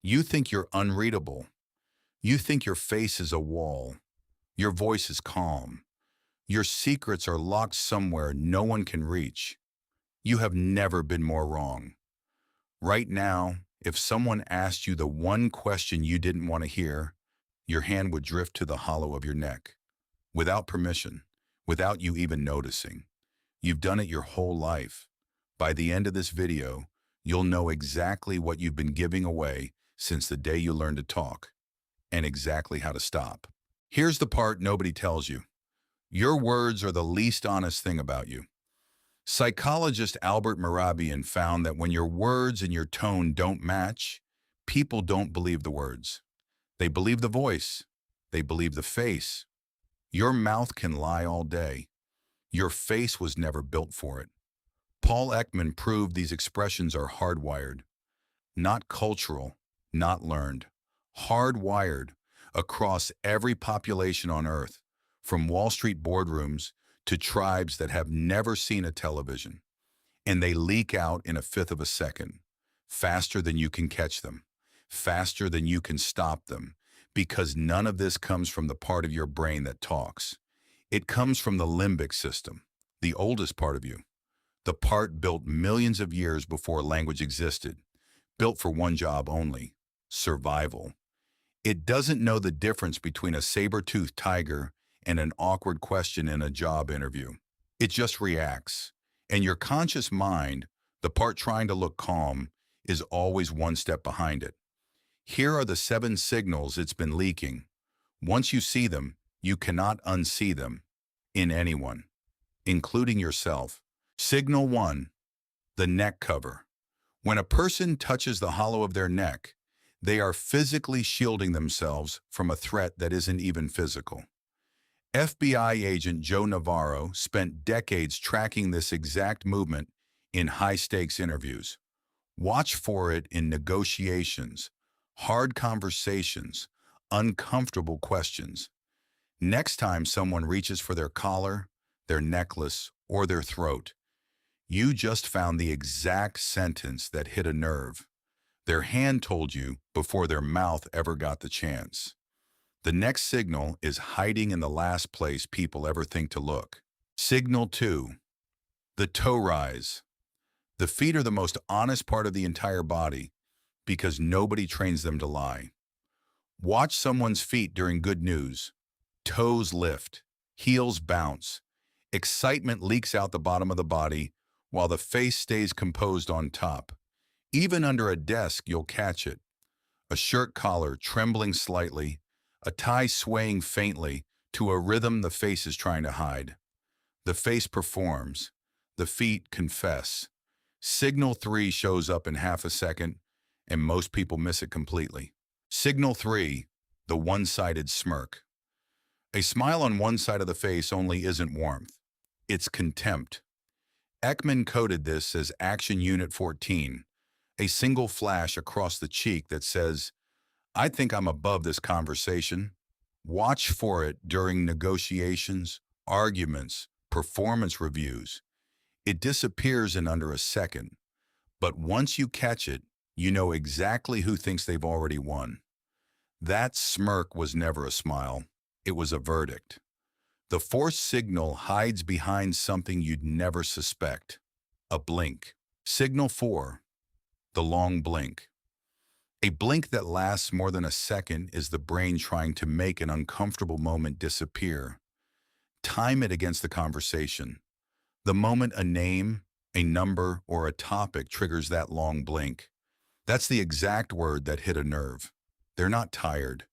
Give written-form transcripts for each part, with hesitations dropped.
You think you're unreadable. You think your face is a wall. Your voice is calm. Your secrets are locked somewhere no one can reach. You have never been more wrong. Right now, if someone asked you the one question you didn't want to hear, your hand would drift to the hollow of your neck. Without permission, without you even noticing. You've done it your whole life. By the end of this video, you'll know exactly what you've been giving away since the day you learned to talk, and exactly how to stop. Here's the part nobody tells you. Your words are the least honest thing about you. Psychologist Albert Mehrabian found that when your words and your tone don't match, people don't believe the words. They believe the voice. They believe the face. Your mouth can lie all day. Your face was never built for it. Paul Ekman proved these expressions are hardwired, not cultural, not learned. Hardwired across every population on Earth, from Wall Street boardrooms to tribes that have never seen a television. And they leak out in a fifth of a second, faster than you can catch them, faster than you can stop them, because none of this comes from the part of your brain that talks. It comes from the limbic system, the oldest part of you, the part built millions of years before language existed, built for one job only: survival. It doesn't know the difference between a saber-toothed tiger and an awkward question in a job interview. It just reacts. And your conscious mind, the part trying to look calm, is always one step behind it. Here are the 7 signals it's been leaking. Once you see them, you cannot unsee them in anyone, including yourself. Signal 1, the neck cover. When a person touches the hollow of their neck, they are physically shielding themselves from a threat that isn't even physical. FBI agent Joe Navarro spent decades tracking this exact movement in high-stakes interviews. Watch for it in negotiations, hard conversations, uncomfortable questions. Next time someone reaches for their collar, their necklace, or their throat, you just found the exact sentence that hit a nerve. Their hand told you before their mouth ever got the chance. The next signal is hiding in the last place people ever think to look. Signal 2, the toe rise. The feet are the most honest part of the entire body because nobody trains them to lie. Watch someone's feet during good news. Toes lift, heels bounce. Excitement leaks out the bottom of the body while the face stays composed on top. Even under a desk, you'll catch it. A shirt collar trembling slightly, a tie swaying faintly to a rhythm the face is trying to hide. The face performs. The feet confess. Signal 3 shows up in half a second, and most people miss it completely. Signal 3, the one-sided smirk. A smile on one side of the face only isn't warmth. It's contempt. Ekman coded this as Action Unit 14, a single flash across the cheek that says, "I think I'm above this conversation." Watch for it during negotiations, arguments, performance reviews. It disappears in under a second, but once you catch it, you know exactly who thinks they've already won. That smirk was never a smile. It was a verdict. The fourth signal hides behind something you'd never suspect: a blink. Signal 4, the long blink. A blink that lasts more than a second is the brain trying to make an uncomfortable moment disappear. Time it against the conversation. The moment a name, a number, or a topic triggers that long blink, that's the exact word that hit a nerve. They're not tired.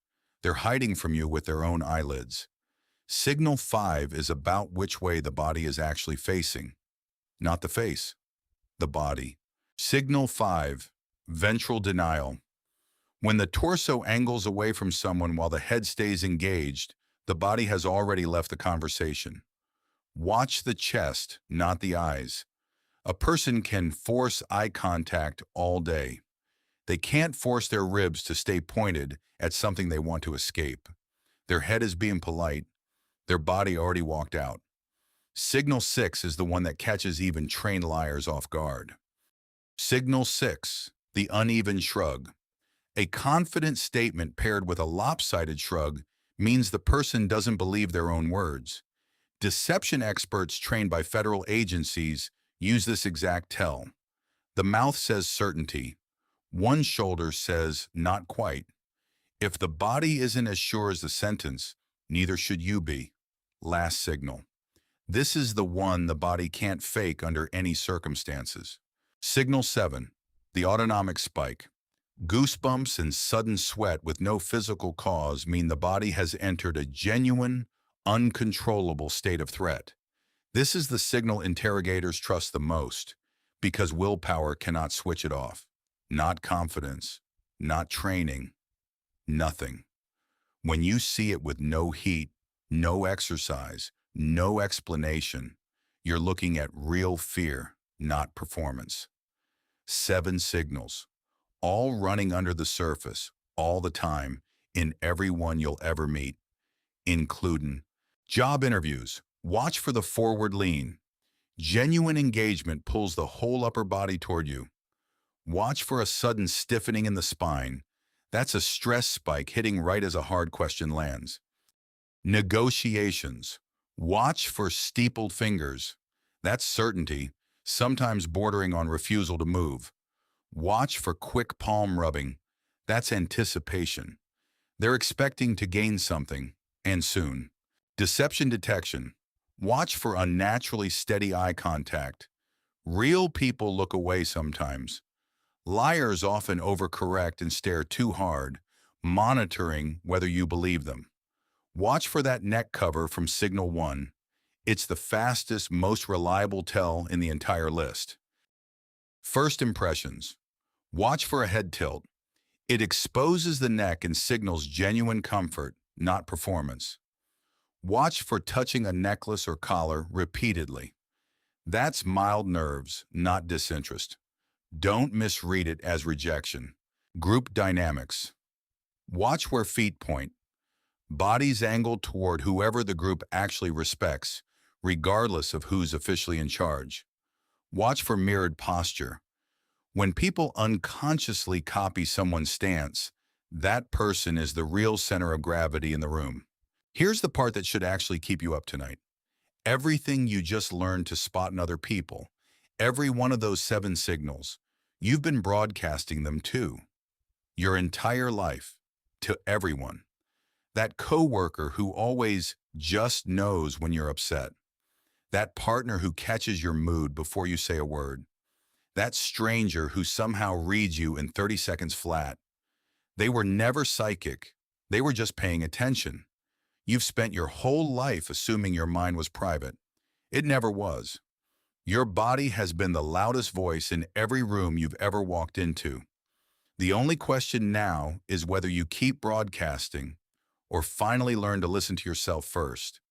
They're hiding from you with their own eyelids. Signal 5 is about which way the body is actually facing. Not the face, the body. Signal 5, ventral denial. When the torso angles away from someone while the head stays engaged, the body has already left the conversation. Watch the chest, not the eyes. A person can force eye contact all day. They can't force their ribs to stay pointed at something they want to escape. Their head is being polite. Their body already walked out. Signal 6 is the one that catches even trained liars off guard. Signal 6, the uneven shrug. A confident statement paired with a lopsided shrug means the person doesn't believe their own words. Deception experts trained by federal agencies use this exact tell. The mouth says certainty. One shoulder says not quite. If the body isn't as sure as the sentence, neither should you be. Last signal. This is the one the body can't fake under any circumstances. Signal 7. The autonomic spike. Goosebumps and sudden sweat with no physical cause mean the body has entered a genuine, uncontrollable state of threat. This is the signal interrogators trust the most, because willpower cannot switch it off. Not confidence, not training, nothing. When you see it with no heat, no exercise, no explanation, you're looking at real fear, not performance. 7 signals, all running under the surface, all the time, in everyone you'll ever meet, including job interviews. Watch for the forward lean. Genuine engagement pulls the whole upper body toward you. Watch for a sudden stiffening in the spine. That's a stress spike hitting right as a hard question lands. Negotiations. Watch for steepled fingers. That's certainty, sometimes bordering on refusal to move. Watch for quick palm rubbing. That's anticipation. They're expecting to gain something, and soon. Deception detection. Watch for unnaturally steady eye contact. Real people look away sometimes. Liars often overcorrect and stare too hard, monitoring whether you believe them. Watch for that neck cover from signal 1. It's the fastest, most reliable tell in the entire list. First impressions. Watch for a head tilt. It exposes the neck and signals genuine comfort, not performance. Watch for touching a necklace or collar repeatedly. That's mild nerves, not disinterest. Don't misread it as rejection. Group dynamics. Watch where feet point. Bodies angled toward whoever the group actually respects, regardless of who's officially in charge. Watch for mirrored posture. When people unconsciously copy someone's stance, that person is the real center of gravity in the room. Here's the part that should actually keep you up tonight. Everything you just learned to spot in other people, every one of those 7 signals, you've been broadcasting them too. Your entire life, to everyone. That coworker who always just knows when you're upset. That partner who catches your mood before you say a word. That stranger who somehow reads you in 30 seconds flat. They were never psychic. They were just paying attention. You've spent your whole life assuming your mind was private. It never was. Your body has been the loudest voice in every room you've ever walked into. The only question now is whether you keep broadcasting or finally learn to listen to yourself first.